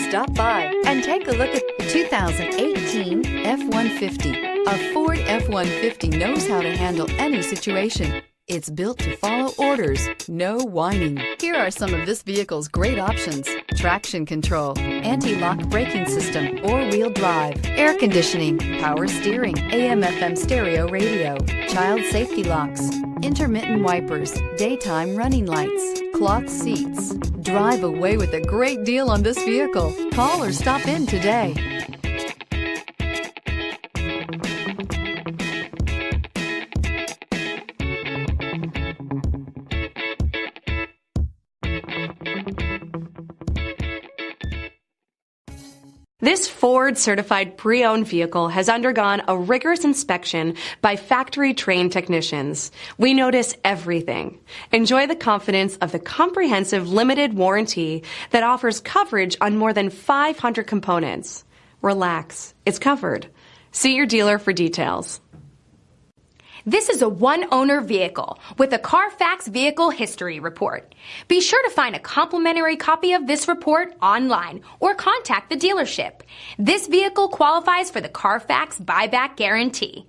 Stop by and take a look at the 2018 F-150. A Ford F-150 knows how to handle any situation. It's built to follow orders, no whining. Here are some of this vehicle's great options: traction control, anti-lock braking system, four-wheel drive, air conditioning, power steering, AM/FM stereo radio, child safety locks, intermittent wipers, daytime running lights, cloth seats. Drive away with a great deal on this vehicle. Call or stop in today. This Ford-certified pre-owned vehicle has undergone a rigorous inspection by factory-trained technicians. We notice everything. Enjoy the confidence of the comprehensive limited warranty that offers coverage on more than 500 components. Relax, it's covered. See your dealer for details. This is a one-owner vehicle with a Carfax Vehicle History Report. Be sure to find a complimentary copy of this report online or contact the dealership. This vehicle qualifies for the Carfax Buyback Guarantee.